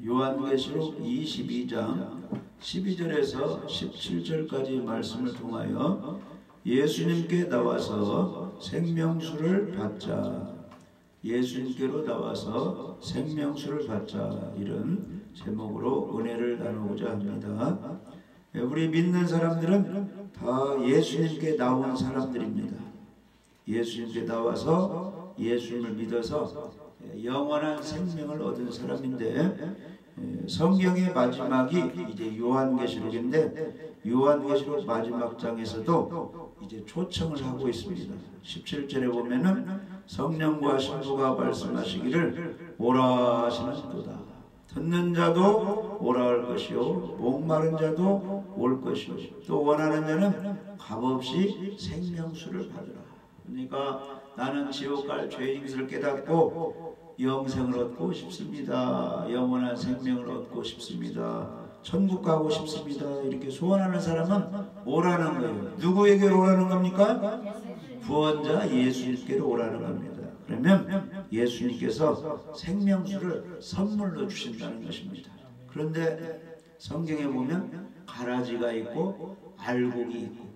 요한계시록 22장 12절에서 17절까지 말씀을 통하여 예수님께 나와서 생명수를 받자, 예수님께로 나와서 생명수를 받자, 이런 제목으로 은혜를 나누고자 합니다. 우리 믿는 사람들은 다 예수님께 나온 사람들입니다. 예수님께 나와서 예수님을 믿어서 영원한 생명을 얻은 사람인데, 성경의 마지막이 이제 요한계시록인데, 요한계시록 마지막 장에서도 이제 초청을 하고 있습니다. 17절에 보면은 성령과 신부가 말씀하시기를 오라 하시는도다. 듣는 자도 오라 할 것이요, 목마른 자도 올 것이요, 또 원하는 자는 값없이 생명수를 받으라. 그러니까 나는 지옥 갈 죄인임을 깨닫고 영생을 얻고 싶습니다. 영원한 생명을 얻고 싶습니다. 천국 가고 싶습니다. 이렇게 소원하는 사람은 오라는 거예요. 누구에게로 오라는 겁니까? 구원자 예수님께로 오라는 겁니다. 그러면 예수님께서 생명수를 선물로 주신다는 것입니다. 그런데 성경에 보면 가라지가 있고 알곡이 있고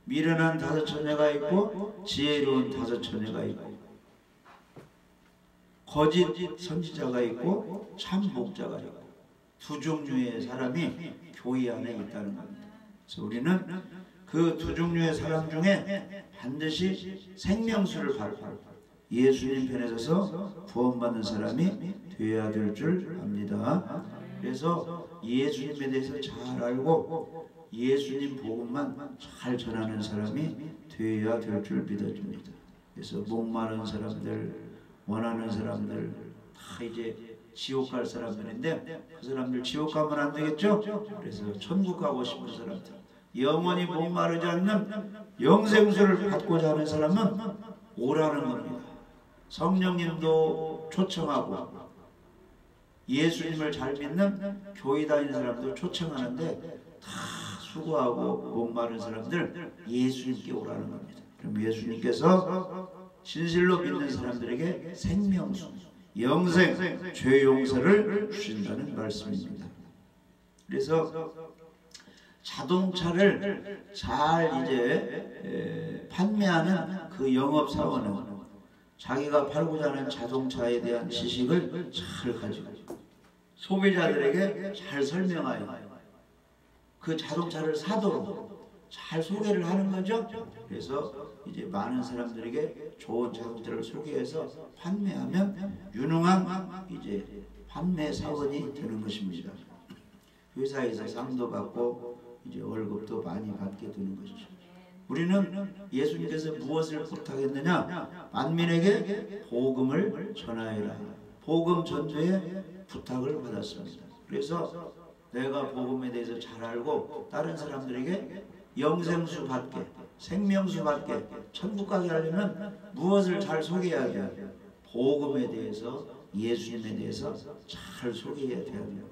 미련한 다섯 처녀가 있고 지혜로운 다섯 처녀가 있고 거짓 선지자가 있고 참 목자가 있고 두 종류의 사람이 교회 안에 있다는 겁니다. 그래서 우리는 그 두 종류의 사람 중에 반드시 생명수를 받고 예수님 편에 서서 구원받는 사람이 되어야 될 줄 압니다. 그래서 예수님에 대해서 잘 알고 예수님 복음만 잘 전하는 사람이 되어야 될 줄 믿어집니다. 그래서 목마른 사람들, 원하는 사람들 다 이제 지옥 갈 사람들인데, 그 사람들 지옥 가면 안 되겠죠? 그래서 천국 가고 싶은 사람들, 영원히 목마르지 않는 영생수를 받고자 하는 사람은 오라는 겁니다. 성령님도 초청하고 예수님을 잘 믿는 교회 다니는 사람도 초청하는데, 다 수고하고 목마른 사람들 예수님께 오라는 겁니다. 그럼 예수님께서 진실로 믿는 사람들에게 생명수, 영생, 죄 용서를 주신다는 말씀입니다. 그래서 자동차를 잘 이제 판매하는 그 영업사원은 자기가 팔고자 하는 자동차에 대한 지식을 잘 가지고 소비자들에게 잘 설명하여 그 자동차를 사도록 잘 소개를 하는 거죠. 그래서 이제 많은 사람들에게 좋은 자동차를 소개해서 판매하면 유능한 이제 판매 사원이 되는 것입니다. 회사에서 상도 받고 이제 월급도 많이 받게 되는 것이죠. 우리는 예수님께서 무엇을 부탁했느냐? 만민에게 복음을 전하여라. 복음 전도에 부탁을 받았습니다. 그래서 내가 복음에 대해서 잘 알고 다른 사람들에게 영생수 받게, 생명수 받게, 천국 가게 하려면 무엇을 잘 소개해야 돼요? 복음에 대해서, 예수님에 대해서 잘 소개해야 돼야 됩니다.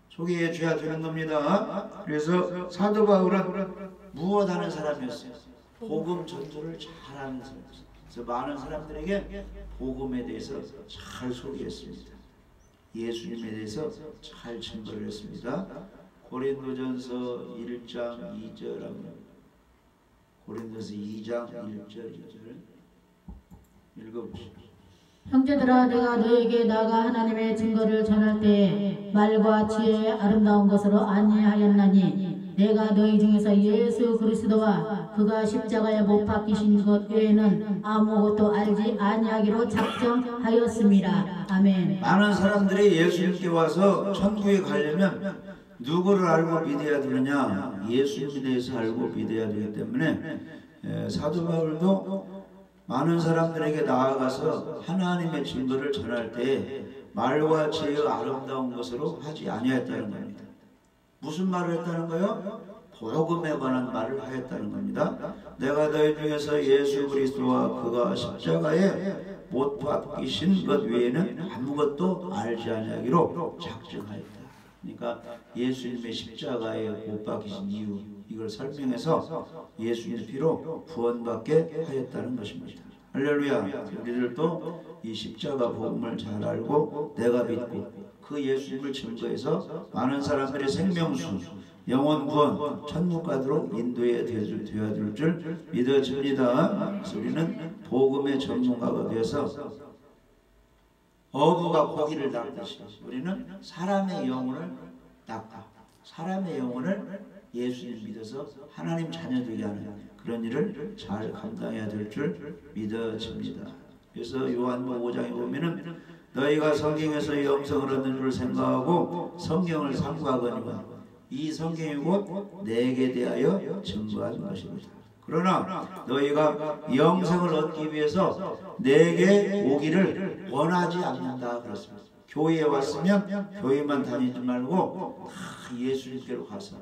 소개해 줘야 되는 겁니다. 그래서 사도 바울은 무엇하는 사람이었어요? 복음 전도를 잘하는 사람이었어요. 그래서 많은 사람들에게 복음에 대해서 잘 소개했습니다. 예수님에 대해서 잘 증거를 했습니다. 고린도전서 1장 2절, 고린도서 2장 1절 2절 읽어보시죠. 형제들아, 내가 너에게 나가 하나님의 증거를 전할 때에 말과 지혜의 아름다운 것으로 아니하였나니, 내가 너희 중에서 예수 그리스도와 그가 십자가에 못 박히신 것 외에는 아무것도 알지 아니하기로 작정하였습니다. 아멘. 많은 사람들이 예수님께 와서 천국에 가려면 누구를 알고 믿어야 되느냐? 예수님에 대해서 알고 믿어야 되기 때문에 사도 바울도 많은 사람들에게 나아가서 하나님의 증거를 전할 때 말과 지혜의 아름다운 것으로 하지 아니하였다는 겁니다. 무슨 말을 했다는 거요? 복음에 관한 말을 하였다는 겁니다. 내가 너희 중에서 예수 그리스도와 그가 십자가에 못 박히신 것 외에는 아무것도 알지 아니하기로 작정하였다. 그러니까 예수님의 십자가에 못 박히신 이유, 이걸 설명해서 예수님의 피로 구원받게 하였다는 것입니다. 할렐루야. 우리들도 이 십자가 복음을 잘 알고 내가 믿고 그 예수님을 증거해서 많은 사람들의 생명수, 영혼 구원, 천국 가도록 인도해 되어줄 줄 믿어집니다. 그래서 우리는 복음의 전문가가 되어서 어부가 고기를 낚듯이 우리는 사람의 영혼을 낚아 사람의 영혼을 예수님 믿어서 하나님 자녀 되게 하는 그런 일을 잘 감당해야 될 줄 믿어집니다. 그래서 요한복음 5장에 보면은 너희가 성경에서 영생을 얻는 줄 생각하고 성경을 삼가거니와 이 성경이 곧 내게 대하여 증거한 것입니다. 그러나 너희가 영생을 얻기 위해서 내게 오기를 원하지 않는다 그렇습니다. 교회에 왔으면 교회만 다니지 말고 다 예수님께로 가서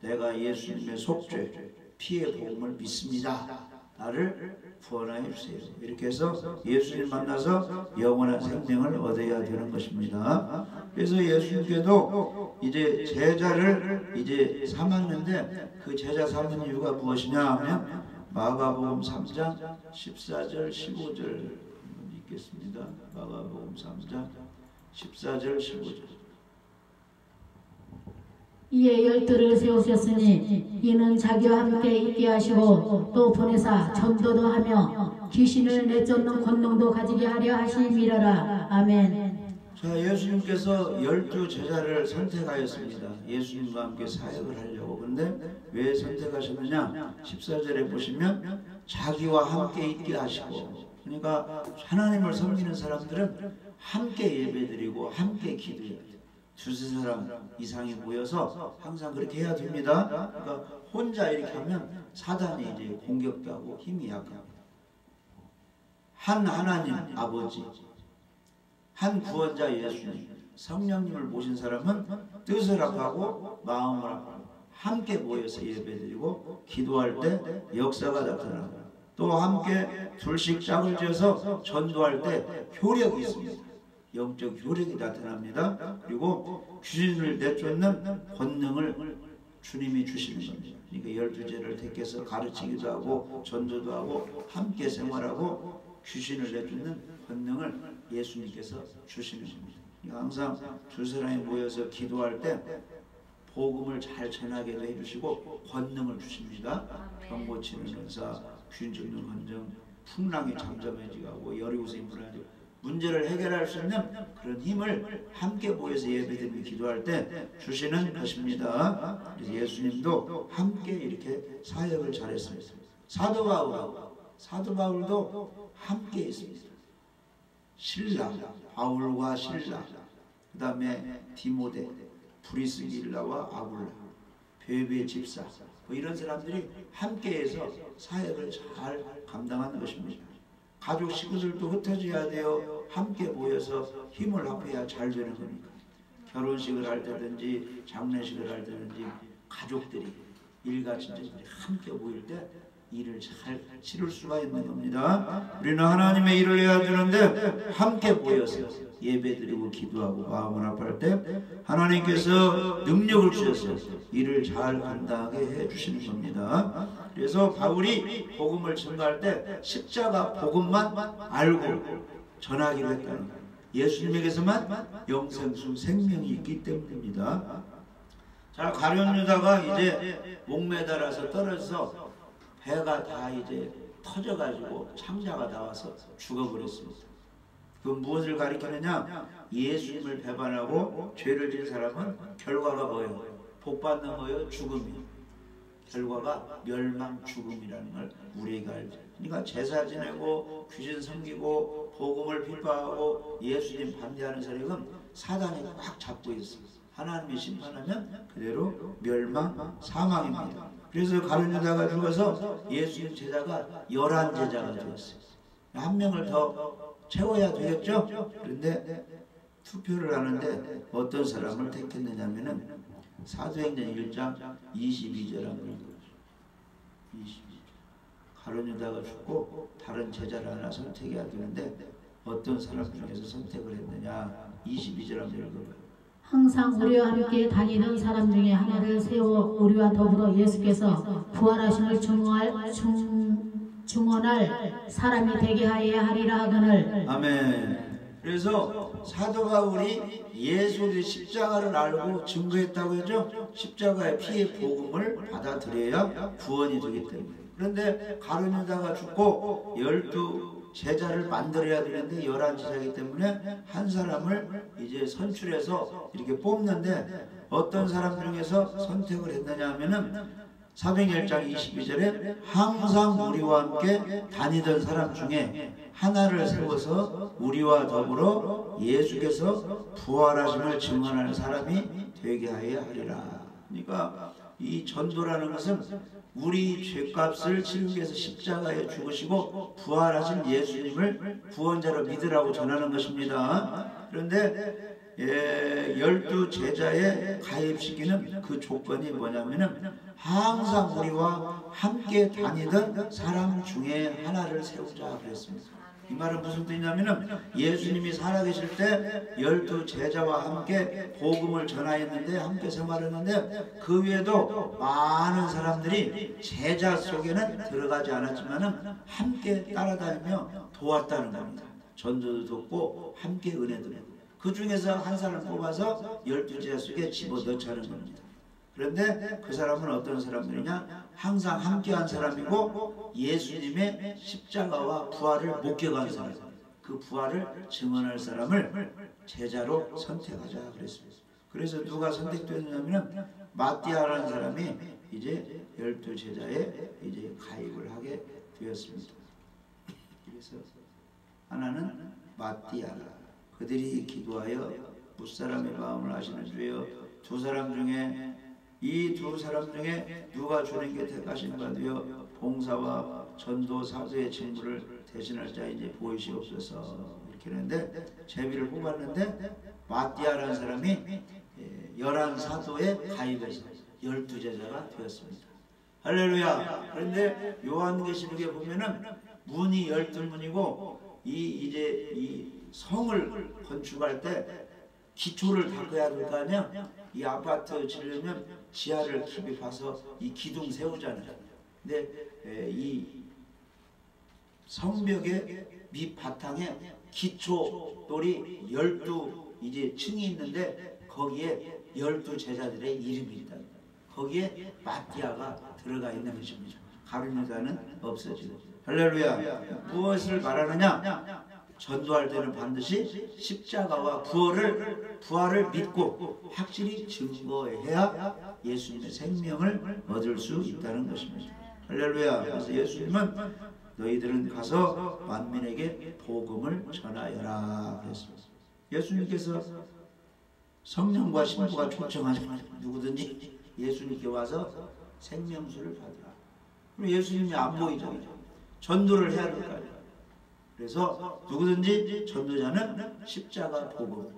내가 예수님의 속죄 피의 복음을 믿습니다. 나를 구원하여 주세요. 이렇게 해서 예수님 만나서 영원한 생명을 얻어야 되는 것입니다. 그래서 예수님께도 이제 제자를 이제 삼았는데 그 제자 삼은 이유가 무엇이냐 하면 마가복음 3장 14절 15절 읽겠습니다. 마가복음 3장 14절 15절 이에 12를 세우셨으니 이는 자기와 함께 있게 하시고 또 보내사 전도도 하며 귀신을 내쫓는 권능도 가지게 하려 하심이러라. 아멘. 자, 예수님께서 12 제자를 선택하였습니다. 예수님과 함께 사역을 하려고. 근데 왜 선택하셨느냐? 14절에 보시면 자기와 함께 있게 하시고, 그러니까 하나님을 섬기는 사람들은 함께 예배드리고 함께 기도해야 돼요. 두세 사람 이상이 모여서 항상 그렇게 해야 됩니다. 그러니까 혼자 이렇게 하면 사단이 이제 공격도 하고 힘이 약합니다. 한 하나님 아버지, 한 구원자 예수님, 성령님을 모신 사람은 뜻을 합하고 마음을 합하고 함께 모여서 예배드리고 기도할 때 역사가 나타나고 또 함께 둘씩 짝을 지어서 전도할 때 효력이 있습니다. 영적 효력이 나타납니다. 그리고 귀신을 내쫓는 권능을 주님이 주시는 겁니다. 그러니까 12제를 택해서 가르치기도 하고 전도도 하고 함께 생활하고 귀신을 내쫓는 권능을 예수님께서 주시는 겁니다. 그러니까 항상 두 사람이 모여서 기도할 때 복음을 잘 전하게도 해주시고 권능을 주십니다. 병 고치는 은사, 귀신 쫓는 권능, 풍랑이 잠잠해지고 하고 열이 웃음이 불어나지고 문제를 해결할 수 있는 그런 힘을 함께 모여서 예배드리고 기도할 때 주시는 것입니다. 그래서 예수님도 함께 이렇게 사역을 잘했습니다. 사도 바울도 함께 있습니다. 신라, 바울과 신라, 그 다음에 디모데, 브리스길라와 아굴라, 베베 집사, 뭐 이런 사람들이 함께해서 사역을 잘 감당하는 것입니다. 가족 식구들도 흩어져야 돼요. 함께 모여서 힘을 합해야 잘 되는 거니까. 결혼식을 할 때든지 장례식을 할 때든지 가족들이 일가친들이 함께 모일 때 일을 잘 치를 수가 있는 겁니다. 우리는 하나님의 일을 해야 되는데 함께 모여서 예배드리고 기도하고 마음을 합할 때 하나님께서 능력을 주셔서 일을 잘 감당하게 해주시는 겁니다. 그래서 바울이 복음을 증거할 때 십자가 복음만 알고 전하기로 했다는 거예요. 예수님에게서만 영생수 생명이 있기 때문입니다. 자, 가룟 유다가 이제 목매달아서 떨어져서 배가 다 이제 터져가지고 창자가 나와서 죽어버렸습니다. 그 무엇을 가리키느냐? 예수님을 배반하고 죄를 지은 사람은 결과가 뭐예요? 복 받는 거예요? 죽음이에요. 결과가 멸망 죽음이라는 걸 우리가 알죠. 그러니까 제사 지내고 귀신 섬기고 복음을 비판하고 예수님 반대하는 세력은 사단이 꽉 잡고 있습니다. 하나님이 심판하면 그대로 멸망 사망입니다. 그래서 가룟 유다가 죽어서 예수님 제자가 11제자가 되었어요. 한 명을 더 채워야 되겠죠? 그런데 투표를 하는데 어떤 사람을 택했느냐면은 사도행전 1장 22절을 읽어보죠. 22절. 가룟 유다가 죽고 다른 제자를 하나 선택해야 되는데 어떤 사람 중에서 선택을 했느냐? 22절 한번 읽어봐요. 항상 우리와 함께 다니던 사람 중에 하나를 세워 우리와 더불어 예수께서 부활하심을 증언할 사람이 되게 하여야 하리라 하거늘. 아멘. 그래서 사도 바울이 예수의 십자가를 알고 증거했다고 했죠. 십자가의 피의 복음을 받아들여야 구원이 되기 때문에. 그런데 가룟 유다가 죽고 12 제자를 만들어야 되는데 11 제자이기 때문에 한 사람을 이제 선출해서 이렇게 뽑는데 어떤 사람 중에서 선택을 했느냐 하면은 사도행전 1장 22절에 항상 우리와 함께 다니던 사람 중에 하나를 세워서 우리와 더불어 예수께서 부활하심을 증언하는 사람이 되게 하여야 하리라. 그러니까 이 전도라는 것은 우리 죄값을 치르기 위해서 십자가에 죽으시고 부활하신 예수님을 구원자로 믿으라고 전하는 것입니다. 그런데 12 제자에 가입시키는 그 조건이 뭐냐면은 항상 우리와 함께 다니던 사람 중에 하나를 세우자 그랬습니다. 이 말은 무슨 뜻이냐면은 예수님이 살아계실 때 12 제자와 함께 복음을 전하였는데 함께 생활했는데 그 외에도 많은 사람들이 제자 속에는 들어가지 않았지만은 함께 따라다니며 도왔다는 겁니다. 전도도 돕고 함께 은혜도 돕고 그 중에서 한 사람을 뽑아서 12 제자 속에 집어넣자는 겁니다. 그런데 그 사람은 어떤 사람들이냐? 항상 함께한 사람이고 예수님의 십자가와 부활을 목격한 사람, 그 부활을 증언할 사람을 제자로 선택하자 그랬습니다. 그래서 누가 선택됐냐면 마띠아라는 사람이 이제 12 제자에 이제 가입을 하게 되었습니다. 그래서 하나는 마띠아라. 그들이 기도하여 무사람의 마음을 아시는 주여 두 사람 중에 이 두 사람 중에 누가 주님께 택하신 바 되어 봉사와 전도 사도의 직무를 대신할 자인지 보이시옵소서 이렇게 했는데 제비를 뽑았는데 마띠아라는 사람이 11 사도에 가입해서 12 제자가 되었습니다. 할렐루야. 그런데 요한계시록에 보면은 문이 12문이고 이제 이 성을 건축할 때 기초를 닦아야 될 거 아니야? 이 아파트 지으려면 지하를 깊이 파서 이 기둥 세우잖아요. 근데 이 성벽의 밑바탕에 기초돌이 12 이제 층이 있는데 거기에 12 제자들의 이름이 있다. 거기에 마띠아가 들어가 있는 것입니다. 가룟 유다는 없어지고. 할렐루야. 무엇을 말하느냐? 전도할 때는 반드시 십자가와 부활을 믿고 확실히 증거해야 예수님의 생명을 얻을 수 있다는 것입니다. 할렐루야. 그래서 예수님은 너희들은 가서 만민에게 복음을 전하여라 그랬습니다. 예수님께서 성령과 신부가 초청하시면 누구든지 예수님께 와서 생명수를 받으라. 그럼 예수님이 안 보이죠. 전도를 해야 될 거 아니에요. 그래서 누구든지 전도자는 십자가 복음,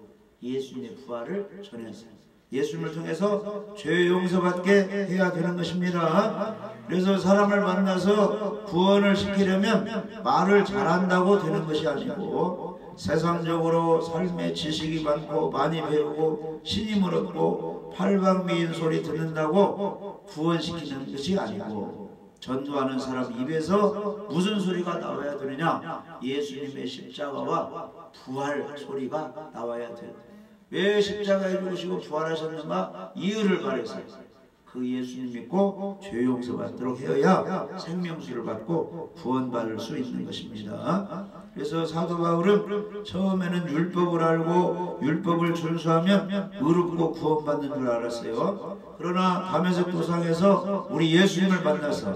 예수님의 부활을 전했어요. 예수님을 통해서 죄 용서받게 해야 되는 것입니다. 그래서 사람을 만나서 구원을 시키려면 말을 잘한다고 되는 것이 아니고 세상적으로 삶의 지식이 많고 많이 배우고 신임을 얻고 팔방미인 소리 듣는다고 구원시키는 것이 아니고 전도하는 사람 입에서 무슨 소리가 나와야 되느냐? 예수님의 십자가와 부활 소리가 나와야 돼요. 왜 십자가에 죽으시고 부활하셨는가? 이유를 말해서 그 예수님 믿고 죄 용서 받도록 하여야 생명수를 받고 구원받을 수 있는 것입니다. 그래서 사도 바울은 처음에는 율법을 알고 율법을 준수하면 의롭고 구원받는 줄 알았어요. 그러나 다메섹 도상에서 우리 예수님을 만나서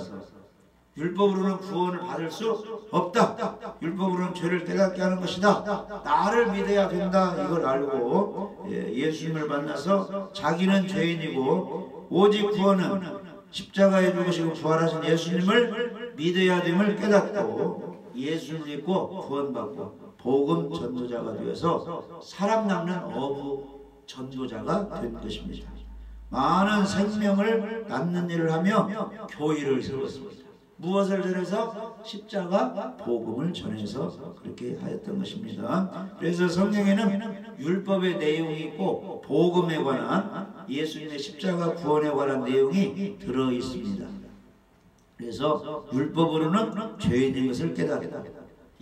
율법으로는 구원을 받을 수 없다. 율법으로는 죄를 깨닫게 하는 것이다. 나를 믿어야 된다. 이걸 알고 예수님을 만나서 자기는 죄인이고 오직 구원은 십자가에 죽으시고 부활하신 예수님을 믿어야 됨을 깨닫고 예수를 믿고 구원받고 복음 전도자가 되어서 사람 낚는 어부 전도자가 된 것입니다. 많은 생명을 낳는 일을 하며 교회를 세웠습니다. 무엇을 전해서? 십자가 복음을 전해서 그렇게 하였던 것입니다. 그래서 성경에는 율법의 내용이 있고 복음에 관한 예수님의 십자가 구원에 관한 내용이 들어 있습니다. 그래서 율법으로는 죄인인 것을 깨닫다.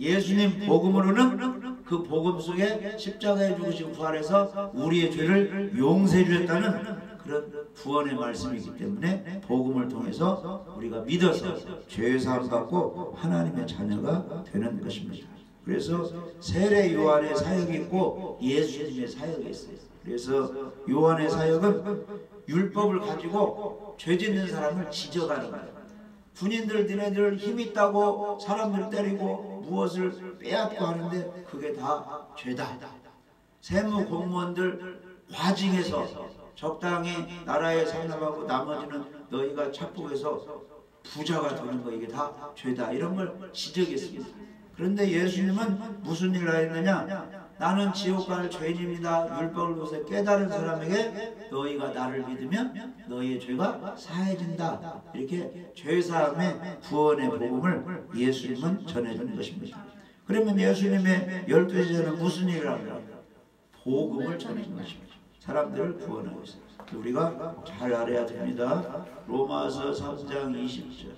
예수님 복음으로는 그 복음 속에 십자가에 죽으시고 부활해서 우리의 죄를 용서해 주셨다는 그런 구원의 말씀이기 때문에 복음을 통해서 우리가 믿어서 죄 사함 받고 하나님의 자녀가 되는 것입니다. 그래서 세례 요한의 사역이 있고 예수님의 사역이 있어요. 그래서 요한의 사역은 율법을 가지고 죄 짓는 사람을 지적하는 거예요. 군인들 니네들 힘 있다고 사람들 때리고 무엇을 빼앗고 하는데 그게 다 죄다. 세무 공무원들 과징해서 적당히 나라에 상납하고 나머지는 너희가 착복해서 부자가 되는 거 이게 다 죄다. 이런 걸 지적했습니다. 그런데 예수님은 무슨 일을 했느냐? 나는 지옥 갈 죄인입니다. 율법을 보세 깨달은 사람에게 너희가 나를 믿으면 너희의 죄가 사해진다. 이렇게 죄사함의 구원의 복음을 예수님은 전해주는 것입니다. 그러면 예수님의 12제자는 무슨 일을 합니까? 복음을 전해주는 것입니다. 사람들을 구원하고 있습니다. 우리가 잘 알아야 됩니다. 로마서 3장 20절.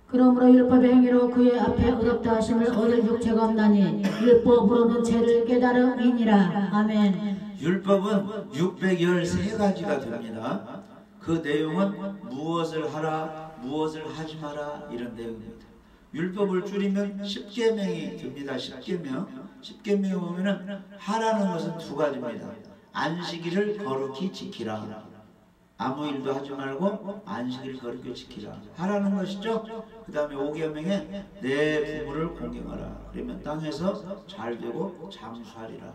그러므로 율법의 행위로 그의 앞에 의롭다 하심을 얻을 육체가 없나니 율법으로는 죄를 깨달음이니라. 아멘. 율법은 613가지가 됩니다. 그 내용은 무엇을 하라, 무엇을 하지 마라 이런 내용입니다. 율법을 줄이면 10계명이 됩니다. 10계명. 10계명에 보면은 하라는 것은 두 가지입니다. 안식일을 거룩히 지키라. 아무 일도 하지 말고 안식일을 거룩히 지키라. 하라는 것이죠. 그 다음에 5계명에 내 부모를 공경하라. 그러면 땅에서 잘 되고 장수하리라.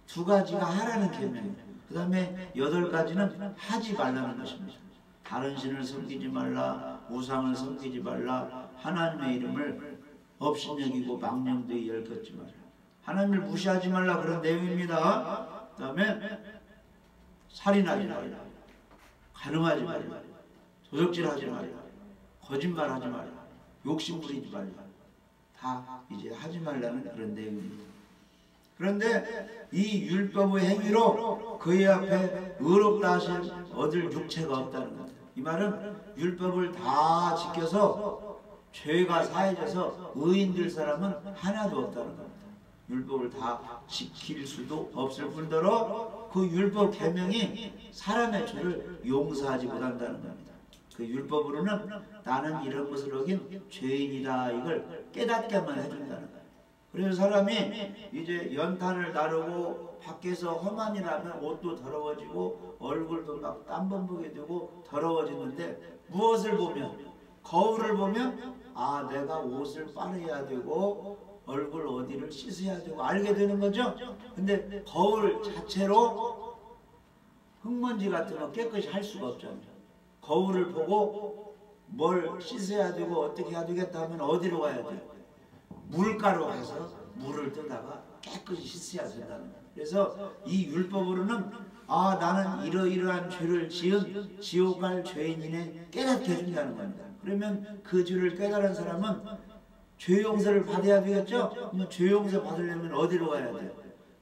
두 가지가 하라는 계명입니다. 그 다음에 8가지는 하지 말라는 것입니다. 다른 신을 섬기지 말라, 우상을 섬기지 말라, 하나님의 이름을 업신여기고 망령되이 열걷지 말라. 하나님을 무시하지 말라 그런 내용입니다. 그 다음에 살인하지 말라, 간음하지 말라, 도적질하지 말라, 거짓말하지 말라, 욕심 부리지 말라. 다 이제 하지 말라는 그런 내용입니다. 그런데 이 율법의 행위로 그의 앞에 의롭다 하심 얻을 육체가 없다는 겁니다. 이 말은 율법을 다 지켜서 죄가 사해져서 의인 될 사람은 하나도 없다는 겁니다. 율법을 다 지킬 수도 없을 뿐더러 그 율법 계명이 사람의 죄를 용서하지 못한다는 겁니다. 그 율법으로는 나는 이런 것을 어긴 죄인이다 이걸 깨닫게만 해준다는 거예요. 그래서 사람이 이제 연탄을 나르고 밖에서 험한 일 하면 옷도 더러워지고 얼굴도 막 땀범벅이 되고 더러워지는데 무엇을 보면? 거울을 보면 아 내가 옷을 빨아야 되고 얼굴 어디를 씻어야 되고 알게 되는 거죠. 근데 거울 자체로 흙먼지 같은 거 깨끗이 할 수가 없잖아요. 거울을 보고 뭘 씻어야 되고 어떻게 해야 되겠다 하면 어디로 가야 돼요? 물가로 가서 물을 뜨다가 깨끗이 씻어야 된다는 거예요. 그래서 이 율법으로는 아 나는 이러이러한 죄를 지은 지옥 갈 죄인이네 깨닫게 해준다는 겁니다. 그러면 그 죄를 깨달은 사람은 죄 용서를 받아야 되겠죠? 그러면 죄 용서 받으려면 어디로 가야 돼요?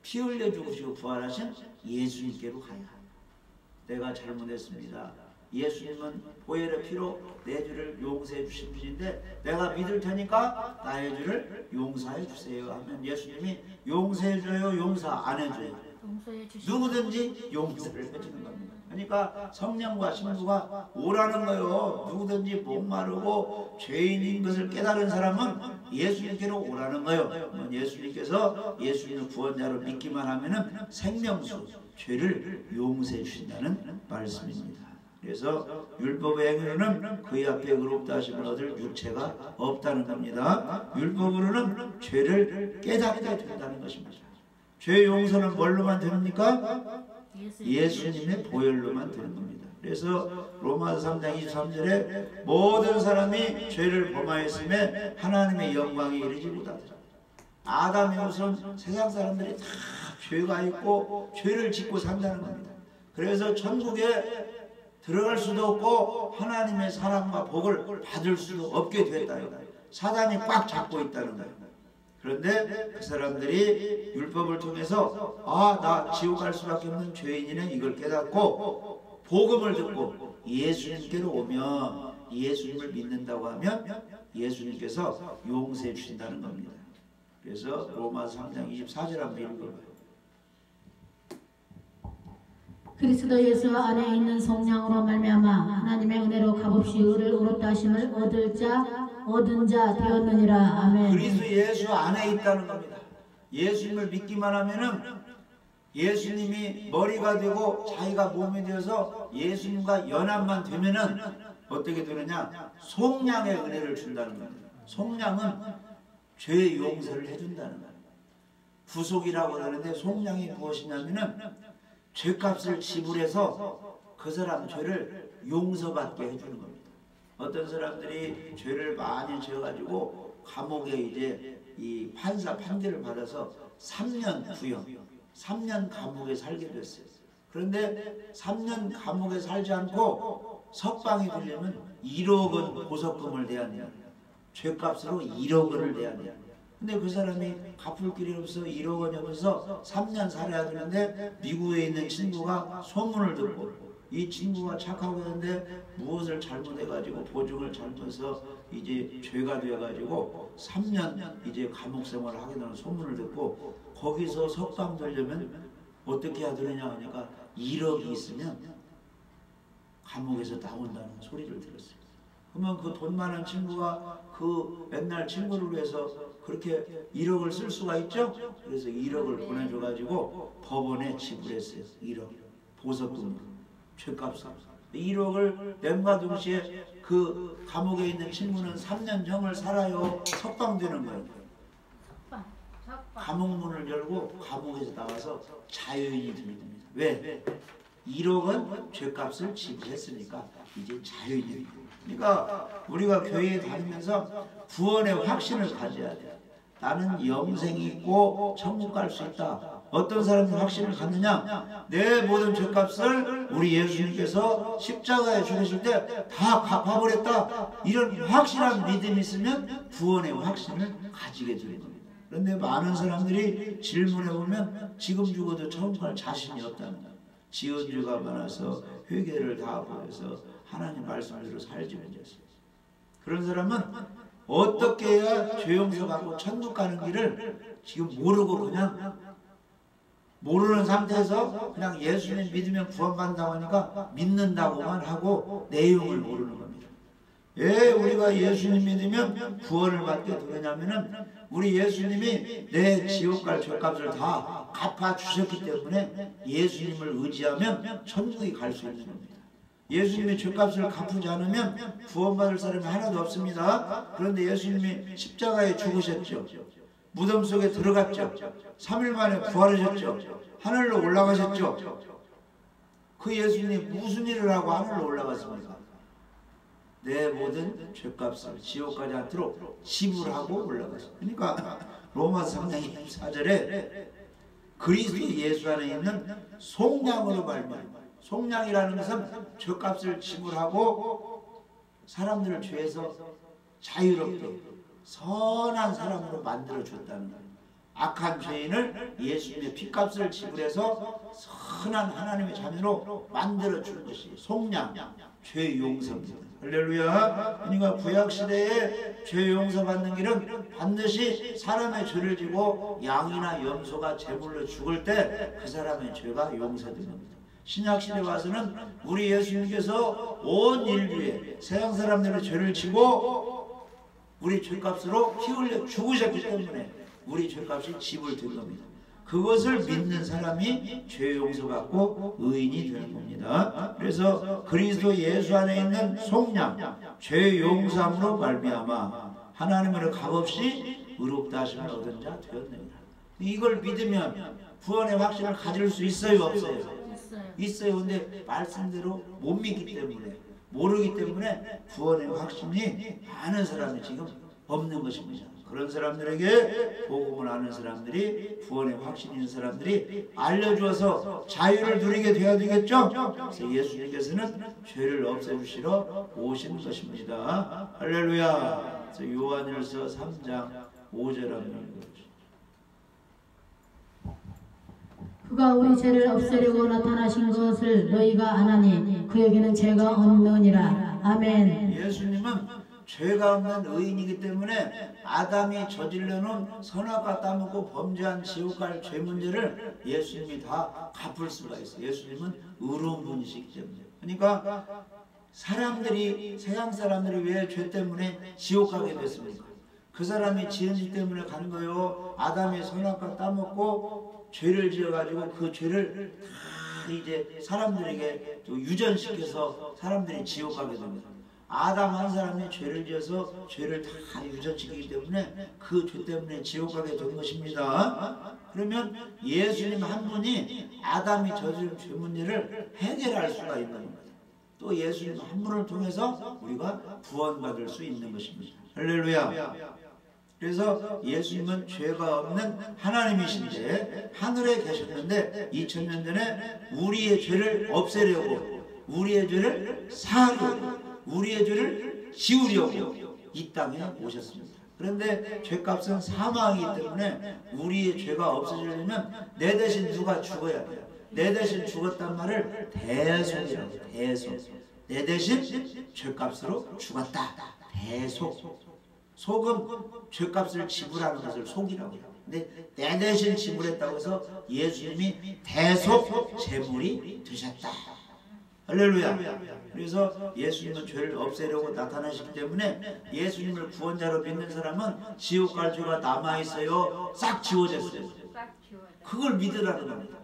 피 흘려 죽으시고 부활하신 예수님께로 가야 합니다. 내가 잘못했습니다. 예수님은 보혈의 피로 내 죄를 용서해 주신 분인데 내가 믿을 테니까 나의 죄를 용서해 주세요 하면 예수님이 용서해 줘요? 용서 안 해줘요? 누구든지 용서를 해주는 겁니다. 그러니까 성령과 신부가 오라는 거예요. 누구든지 목마르고 죄인인 것을 깨달은 사람은 예수님께로 오라는 거예요. 예수님께서 예수님을 구원자로 믿기만 하면은 생명수, 죄를 용서해 주신다는 말씀입니다. 그래서 율법의 행위로는 그의 앞에 의롭다 하심을 얻을 육체가 없다는 겁니다. 율법으로는 죄를 깨닫게 된다는 것입니다. 죄 용서는 뭘로만 됩니까? 예수님의 보혈로만 되는 겁니다. 그래서 로마서 3장 23절에 모든 사람이 죄를 범하였음에 하나님의 영광에 이르지 못하더라. 아담의 후손 세상 사람들이 다 죄가 있고 죄를 짓고 산다는 겁니다. 그래서 천국에 들어갈 수도 없고 하나님의 사랑과 복을 받을 수도 없게 됐다는 거예요. 사단이 꽉 잡고 있다는 거예요. 그런데 그 사람들이 율법을 통해서 아, 나 지옥 갈 수밖에 없는 죄인이네 이걸 깨닫고 복음을 듣고 예수님께로 오면 예수님을 믿는다고 하면 예수님께서 용서해 주신다는 겁니다. 그래서 로마서 3장 24절 한번 읽어봐요. 그리스도 예수 안에 있는 성령으로 말미암아 하나님의 은혜로 값없이 의를 의롭다 하심을 얻은 자 되었느니라. 아멘. 그리스도 예수 안에 있다는 겁니다. 예수님을 믿기만 하면은 예수님이 머리가 되고 자기가 몸이 되어서 예수님과 연합만 되면은 어떻게 되느냐? 속량의 은혜를 준다는 겁니다. 속량은 죄 용서를 해준다는 거예요. 구속이라고 하는데 속량이 무엇이냐면은 죄값을 지불해서 그 사람 죄를 용서받게 해주는 겁니다. 어떤 사람들이 죄를 많이 지어가지고 감옥에 이제 이 판사 판결을 받아서 3년 구형, 3년 감옥에 살게 됐어요. 그런데 3년 감옥에 살지 않고 석방이 되려면 1억 원 보석금을 내야 돼요. 죄값으로 1억 원을 내야 돼요. 근데 그 사람이 갚을 길이 없어 1억 원이 없어서 3년 살아야 되는데 미국에 있는 친구가 소문을 듣고 이 친구가 착하고 있는데 무엇을 잘못해가지고 보증을 잘못해서 이제 죄가 되어가지고 3년 이제 감옥 생활을 하게 되는 소문을 듣고 거기서 석방되려면 어떻게 해야 되느냐 하니까 1억이 있으면 감옥에서 나온다는 소리를 들었어요. 그러면 그 돈 많은 친구가 그 맨날 친구를 위해서 그렇게 1억을 쓸 수가 있죠? 그래서 1억을 보내줘가지고 법원에 지불했어요. 1억 보석금으로 죄값을 1억을 낸과 동시에 그 감옥에 있는 친구는 3년형을 살아요. 석방되는 거예요. 감옥문을 열고 감옥에서 나와서 자유인이 됩니다. 왜? 1억은 죄값을 지불했으니까 이제 자유인이 됩니다. 그러니까 우리가 교회에 다니면서 구원의 확신을 가져야 돼요. 나는 영생이 있고 천국 갈 수 있다. 어떤 사람이 확신을 갖느냐? 내 모든 죄값을 우리 예수님께서 십자가에 죽으실 때 다 갚아버렸다. 이런 확실한 믿음이 있으면 구원의 확신을 가지게 되는 겁니다. 그런데 많은 사람들이 질문해보면 지금 죽어도 천국 갈 자신이 없다는 거예요. 지은 죄가 많아서 회개를 다 하고 해서 하나님 말씀대로 살지 못했어요. 그런 사람은 어떻게 해야 죄 용서받고 천국 가는 길을 지금 모르고 그냥 모르는 상태에서 그냥 예수님 믿으면 구원받는다고 하니까 믿는다고만 하고 내용을 모르는 겁니다. 왜 우리가 예수님 믿으면 구원을 받게 되냐면은 우리 예수님이 내 지옥 갈 죄값을 다 갚아 주셨기 때문에 예수님을 의지하면 천국에 갈 수 있는 겁니다. 예수님이 죄값을 갚지 않으면 구원받을 사람이 하나도 없습니다. 그런데 예수님이 십자가에 죽으셨죠. 무덤 속에 들어갔죠. 3일 만에 부활하셨죠. 하늘로 올라가셨죠. 그 예수님이 무슨 일을 하고 하늘로 올라갔습니까? 내 모든 죄값을 지옥 가지 않도록 지불하고 올라갔어요. 그러니까 로마서 3장 24절에 그리스도 예수 안에 있는 속량으로 말미암아, 속량이라는 것은 죄값을 지불하고 사람들을 죄에서 자유롭게 선한 사람으로 만들어줬다는 거예요. 악한 죄인을 예수님의 피값을 지불해서 선한 하나님의 자녀로 만들어주는 것이 속량, 죄 용서입니다. 할렐루야. 그러니까 구약시대에 죄 용서받는 길은 반드시 사람의 죄를 지고 양이나 염소가 제물로 죽을 때 그 사람의 죄가 용서되는 겁니다. 신약시대 와서는 우리 예수님께서 온 인류에 세상 사람들의 죄를 지고 우리 죄값으로 피 흘려 죽으셨기 때문에 우리 죄값이 지불된 겁니다. 그것을 믿는 사람이 죄 용서받고 의인이 되는 겁니다. 그래서 그리스도 예수 안에 있는 속량, 죄 용서함으로 말미암아 하나님으로 값없이 의롭다 하심을 얻은 자 되었느니라. 이걸 믿으면 구원의 확신을 가질 수 있어요, 없어요? 있어요. 근데 말씀대로 못 믿기 때문에, 모르기 때문에 구원의 확신이 많은 사람이 지금 없는 것입니다. 그런 사람들에게 복음을 아는 사람들이, 구원의 확신 있는 사람들이 알려주어서 자유를 누리게 되어야 되겠죠? 그래서 예수님께서는 죄를 없애주시러 오신 것입니다. 할렐루야. 그래서 요한일서 3장 5절 한번 읽어주시죠. 그가 우리 죄를 없애려고 나타나신 것을 너희가 아나니 그에게는 죄가 없느니라. 아멘. 예수님은 죄가 없는 의인이기 때문에 아담이 저질러놓은 선악과 따먹고 범죄한 지옥 갈 죄 문제를 예수님이 다 갚을 수가 있어요. 예수님은 의로운 분이시기 때문에. 그러니까 사람들이, 세상 사람들이 왜 죄 때문에 지옥 가게 됐습니까? 그 사람이 지은 일 때문에 간 거요. 아담이 선악과 따먹고 죄를 지어가지고 그 죄를 다 이제 사람들에게 유전시켜서 사람들이 지옥 가게 됩니다. 아담 한 사람이 죄를 지어서 죄를 다 유전시키기 때문에 그 죄 때문에 지옥 가게 된 것입니다. 그러면 예수님 한 분이 아담이 저지른 죄 문제를 해결할 수가 있는 겁니다. 또 예수님 한 분을 통해서 우리가 구원받을 수 있는 것입니다. 할렐루야. 그래서 예수님은 죄가 없는 하나님이신데 하늘에 계셨는데 2000년 전에 우리의 죄를 없애려고, 우리의 죄를 사하려고, 우리의 죄를 지우려고 이 땅에 오셨습니다. 그런데 죄값은 사망이기 때문에 우리의 죄가 없어지려면 내 대신 누가 죽어야 돼요. 내 대신 죽었단 말을 대속이라고 해요. 대속. 내 대신 죄값으로 죽었다. 대속. 속은 죄값을 지불하는 것을 속이라고 해요. 근데 내 대신 지불했다고 해서 예수님이 대속 제물이 되셨다. 할렐루야. 그래서 예수님은 죄를 없애려고 나타나시기 때문에 예수님을 구원자로 믿는 사람은 지옥 갈 죄가 남아있어요. 싹 지워졌어요. 그걸 믿으라는 겁니다.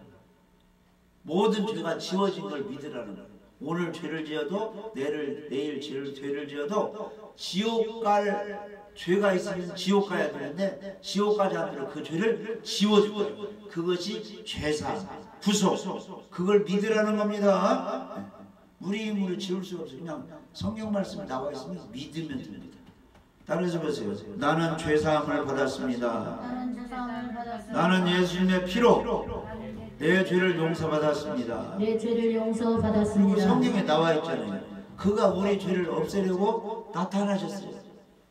모든 죄가 지워진 걸 믿으라는 겁니다. 오늘 죄를 지어도 내일 죄를 지어도 지옥 갈 죄가 있으면 지옥 가야 되는데 지옥 가지 않도록 그 죄를 지워줄 거예요. 그것이 죄사함, 구속. 그걸 믿으라는 겁니다. 우리 힘으로 지울 수가 없어요. 그냥 성경 말씀이 나와 있으면 믿으면 됩니다. 따라서 보세요. 나는 죄사함을 받았습니다. 나는 예수님의 피로 내 죄를 용서받았습니다. 내 죄를 용서받았습니다. 성경에 나와 있잖아요. 그가 우리 죄를 없애려고 나타나셨어요.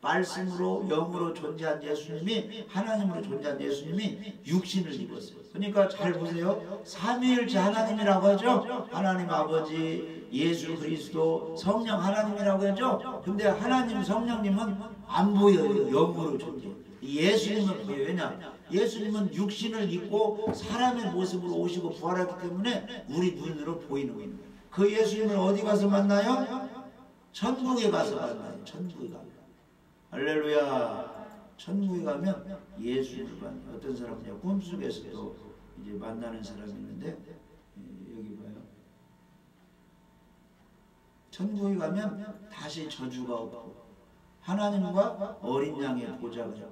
말씀으로 영으로 존재한 예수님이, 하나님으로 존재한 예수님이 육신을 입었어요. 그러니까 잘 보세요. 삼위일체 하나님이라고 하죠. 하나님 아버지, 예수 그리스도, 성령 하나님이라고 하죠. 근데 하나님 성령님은 안 보여요. 영으로 존재해요. 예수님은 보여요. 왜냐? 예수님은 육신을 입고 사람의 모습으로 오시고 부활했기 때문에 우리 눈으로 보이는 거예요. 그 예수님을 어디 가서 만나요? 천국에 가서 만나요. 천국에 가면. 할렐루야. 천국에 가면 예수님을 만나요. 어떤 사람은요, 꿈속에서도 이제 만나는 사람이 있는데, 여기 봐요. 천국에 가면 다시 저주가 없고 하나님과 어린 양의 보좌가 있다.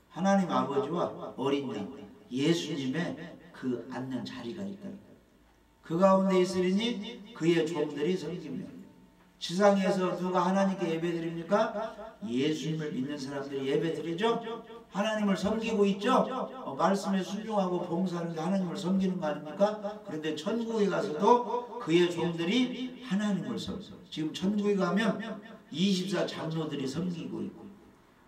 하나님 아버지와 어린 양, 예수님의 그 앉는 자리가 있다. 그 가운데 있으리니 그의 종들이 섬기며. 지상에서 누가 하나님께 예배드립니까? 예수님을 믿는 사람들이 예배드리죠? 하나님을 섬기고 있죠? 말씀에 순종하고 봉사하는 게 하나님을 섬기는 거 아닙니까? 그런데 천국에 가서도 그의 종들이 하나님을 섬겨. 지금 천국에 가면 24 장로들이 섬기고 있고,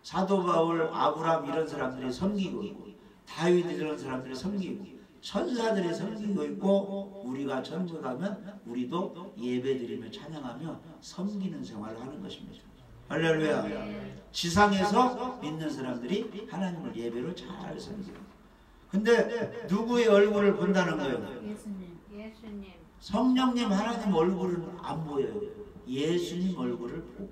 사도 바울, 아브람 이런 사람들이 섬기고 있고, 다윗 이런 사람들이 섬기고, 천사들이 섬기고 있고, 우리가 천국에 가면 우리도 예배드리며 찬양하며 섬기는 생활을 하는 것입니다. 할렐루야. 지상에서 믿는 사람들이 하나님을 예배로 잘 섬겨요. 근데 누구의 얼굴을 본다는 거예요? 예수님. 성령님 하나님 얼굴은 안 보여요. 예수님 얼굴을 보고,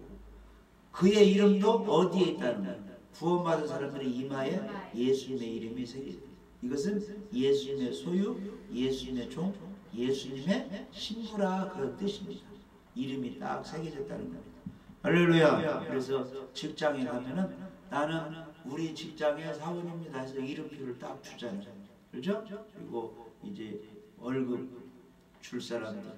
그의 이름도 어디에 있다는 거예요? 구원받은 사람들의 이마에 예수님의 이름이 새겨져요. 이것은 예수님의 소유, 예수님의 종, 예수님의 신부라 그런 뜻입니다. 이름이 딱 새겨졌다는 겁니다. 할렐루야. 그래서 직장에 가면은 나는 우리 직장의 사원입니다 해서 이름표를 딱 주잖아요. 그렇죠? 그리고 이제 월급 줄 사람들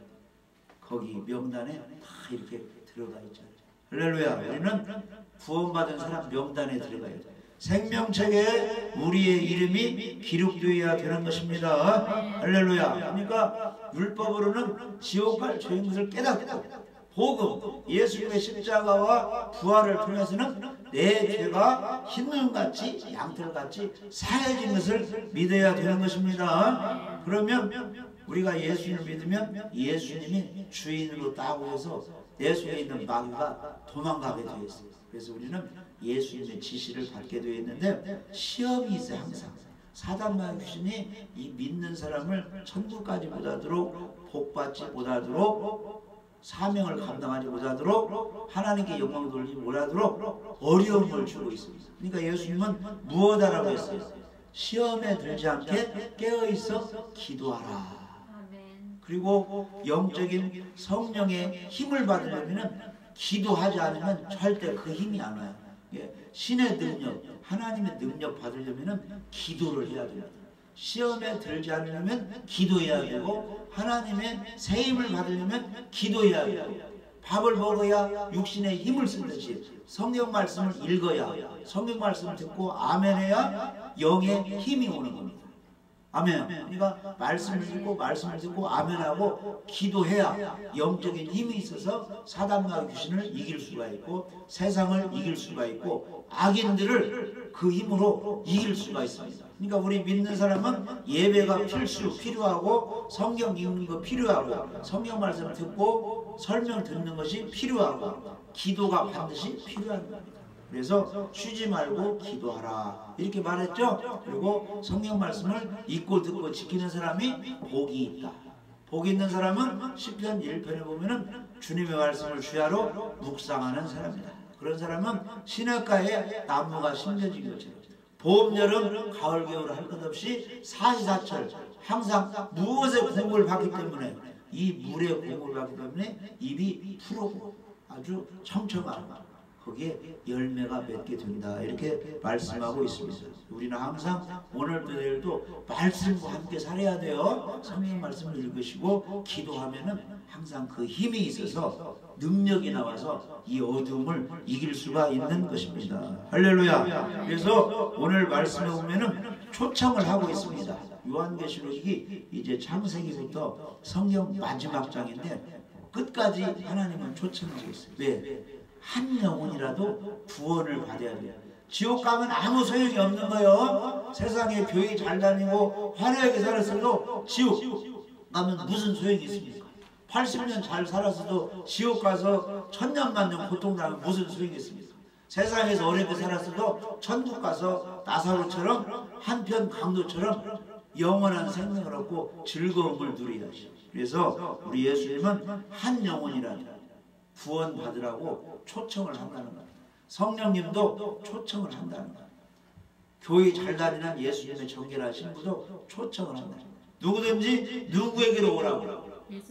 거기 명단에 다 이렇게 들어가 있잖아요. 할렐루야. 우리는 구원받은 사람 명단에 들어가야 돼요. 생명책에 우리의 이름이 기록되어야 되는 것입니다. 할렐루야. 그러니까 율법으로는 지옥 갈 죄인 것을 깨닫고, 복음, 예수님의 십자가와 부활을 통해서는 내 죄가 흰눈같이 양털같이 사해진 것을 믿어야 되는 것입니다. 그러면 우리가 예수님을 믿으면 예수님이 주인으로 따고 해서 내 속에 있는 마귀가 도망가게 되어 있어요. 그래서 우리는 예수님의 지시를 받게 되어 있는데 시험이 있어요. 항상 사단과 귀신이 이 믿는 사람을 천국까지 못하도록 복받지 못하도록 사명을 감당하지 못하도록 하나님께 영광 돌리지 못하도록 어려움을 주고 있습니다. 그러니까 예수님은 무엇하라고 했어요? 시험에 들지 않게 깨어있어 기도하라. 그리고 영적인 성령의 힘을 받으려면 기도하지 않으면 절대 그 힘이 안 와요. 신의 능력, 하나님의 능력 받으려면 기도를 해야 됩니다. 시험에 들지 않으려면 기도해야 되고 하나님의 새 힘을 받으려면 기도해야 되고 밥을 먹어야 육신의 힘을 쓰듯이 성경 말씀을 읽어야 성경 말씀을 듣고 아멘해야 영의 힘이 오는 겁니다. 아멘. 그러니까 말씀을 읽고 말씀을 듣고 아멘하고 기도해야 영적인 힘이 있어서 사단과 귀신을 이길 수가 있고 세상을 이길 수가 있고 악인들을 그 힘으로 이길 수가 있습니다. 그러니까 우리 믿는 사람은 예배가 필요하고 성경 읽는 거 필요하고 성경 말씀 듣고 설명 듣는 것이 필요하고 기도가 반드시 필요한 겁니다. 그래서 쉬지 말고 기도하라 이렇게 말했죠. 그리고 성경 말씀을 읽고 듣고 지키는 사람이 복이 있다. 복이 있는 사람은 시편 1편에 보면은 주님의 말씀을 주야로 묵상하는 사람이다. 그런 사람은 시냇가에 나무가 심겨진 것처럼 봄, 여름, 가을, 겨울 할 것 없이 사시사철 항상 무엇에 공급을 받기 때문에 이 물에 공급을 받기 때문에 입이 푸르고 아주 청청하고 거기에 열매가 맺게 된다 이렇게 말씀하고 있습니다. 우리는 항상 오늘도 내일도 말씀과 함께 살아야 돼요. 성경 말씀을 읽으시고 기도하면은 항상 그 힘이 있어서 능력이 나와서 이 어둠을 이길 수가 있는 것입니다. 할렐루야. 그래서 오늘 말씀에 보면은 초청을 하고 있습니다. 요한계시록이 이제 창세기부터 성경 마지막 장인데 끝까지 하나님은 초청하고 있어요. 왜? 한 영혼이라도 구원을 받아야 돼요. 지옥 가면 아무 소용이 없는 거예요. 세상에 교회 잘 다니고 화려하게 살았어도 지옥 가면 무슨 소용이 있습니까? 80년 잘 살았어도 지옥 가서 천년만년 고통당하면 무슨 소용이 있습니까? 세상에서 어렵게 살았어도 천국 가서 나사로처럼 한편 강도처럼 영원한 생명을 얻고 즐거움을 누려야죠. 그래서 우리 예수님은 한 영혼이라도 구원 받으라고 초청을 한다는 겁니다. 성령님도 초청을 한다는 겁니다. 교회 잘 다니는 예수님의 정결한 신부도 초청을 한다는 겁니다. 누구든지 누구에게로 오라고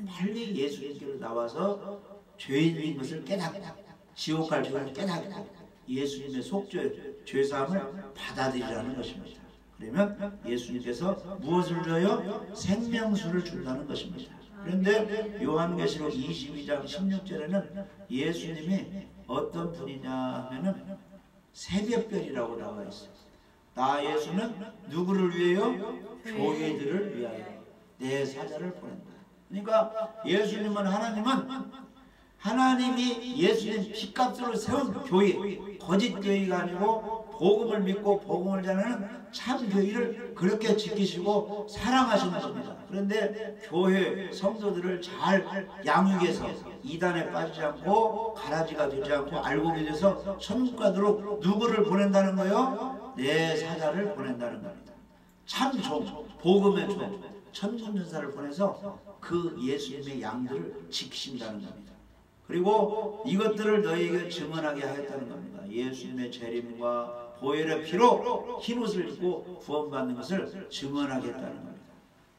빨리 예수님께로 나와서 죄인인 것을 깨닫고 지옥 갈 죄를 깨닫고 예수님의 속죄 죄사함을 받아들이라는 것입니다. 그러면 예수님께서 무엇을 줘요? 생명수를 준다는 것입니다. 그런데 요한계시록 22장 16절에는 예수님이 어떤 분이냐 하면은 새벽별이라고 나와 있어요. 나 예수는 누구를 위하여? 교회들을 위하여 내 사자를 보낸다. 그러니까 예수님은 하나님이 예수님 피값으로 세운 교회, 거짓 교회가 아니고 복음을 믿고 복음을 전하는 참 교회를 그렇게 지키시고 사랑하시는 겁니다. 그런데 교회 성도들을 잘 양육해서 이단에 빠지지 않고 가라지가 되지 않고 알곡이 돼서 천국 가도록 누구를 보낸다는 거요? 내 사자를 보낸다는 겁니다. 참 종, 복음의 종, 천군전사를 보내서 그 예수님의 양들을 지키신다는 겁니다. 그리고 이것들을 너희에게 증언하게 하였다는 겁니다. 예수님의 재림과 보혈의 피로 흰옷을 입고 구원받는 것을 증언하겠다는 겁니다.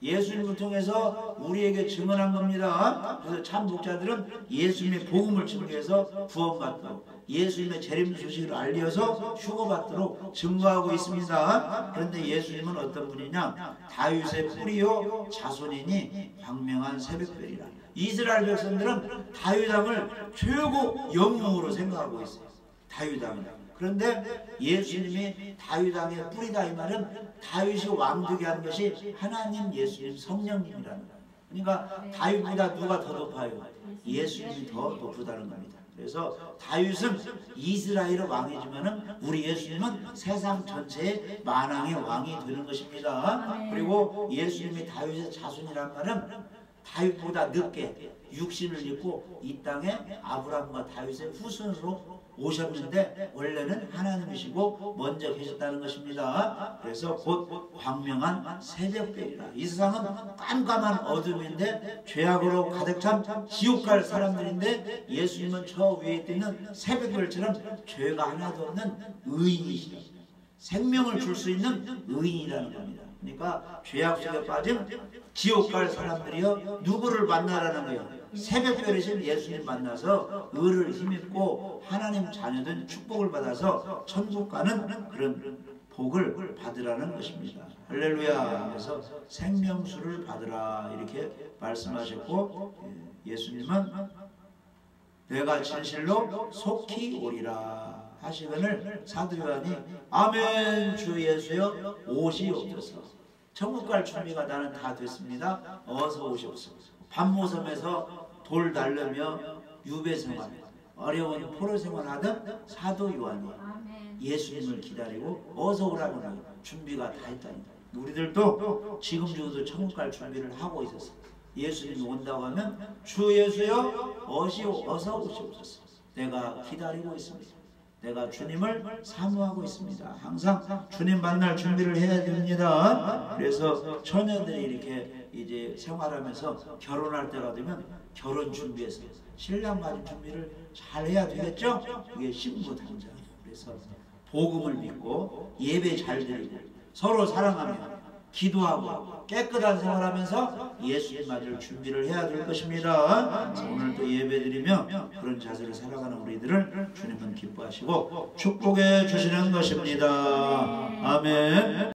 예수님을 통해서 우리에게 증언한 겁니다. 그래서 참 목자들은 예수님의 복음을 증거해서 구원받도록 예수님의 재림 소식을 알려서 휴거받도록 증거하고 있습니다. 그런데 예수님은 어떤 분이냐? 다윗의 뿌리요 자손이니 광명한 새벽별이라. 이스라엘 백성들은 다윗왕을 최고 영웅으로 생각하고 있어요. 다윗왕을. 그런데 예수님이 다윗왕의 뿌리다 이 말은 다윗이 왕되게 한 것이 하나님 예수님 성령님이라는 거예요. 그러니까 다윗보다 누가 더 높아요? 예수님이 더 높다는 겁니다. 그래서 다윗은 이스라엘의 왕이지만은 우리 예수님은 세상 전체의 만왕의 왕이 되는 것입니다. 그리고 예수님이 다윗의 자손이란 말은 다윗보다 늦게 육신을 입고 이 땅에 아브라함과 다윗의 후손으로 오셨는데 원래는 하나님이시고 먼저 계셨다는 것입니다. 그래서 곧 광명한 새벽별이라. 이 세상은 깜깜한 어둠인데 죄악으로 가득 찬 지옥 갈 사람들인데 예수님은 저 위에 있는 새벽별처럼 죄가 하나도 없는 의인이시다. 생명을 줄 수 있는 의인이라는 겁니다. 그러니까 죄악 속에 빠진 지옥 갈 사람들이요 누구를 만나라는 거예요? 새벽별이신 예수님 만나서 의를 힘입고 하나님 자녀된 축복을 받아서 천국 가는 그런 복을 받으라는 것입니다. 할렐루야. 그래서 생명수를 받으라 이렇게 말씀하셨고 예수님은 내가 진실로 속히 오리라 하시거늘 사도 요한이 아멘 주 예수여 오시옵소서. 천국 갈 준비가 나는 다 됐습니다. 어서 오시옵소서. 밤모섬에서 돌 달르며 유배 생활, 어려운 포로 생활하던 사도 요한이 예수님을 기다리고 어서 오라고 하는 준비가 다 했다니까. 우리들도 지금 저도 천국 갈 준비를 하고 있었어. 예수님이 온다고 하면 주 예수여 어서 오시옵소서. 내가 기다리고 있습니다. 내가 주님을 사모하고 있습니다. 항상 주님 만날 준비를 해야 됩니다. 그래서 처녀들이 이렇게 이제 생활하면서 결혼할 때가 되면 결혼 준비해서 신랑 맞을 준비를 잘 해야 되겠죠? 그게 신부 당장. 그래서 복음을 믿고 예배 잘 드리고 서로 사랑하며 기도하고 깨끗한 생활하면서 예수님 맞을 준비를 해야 될 것입니다. 오늘 또 예배 드리며 그런 자세를 살아가는 우리들을 주님은 기뻐하시고 축복해 주시는 것입니다. 아멘.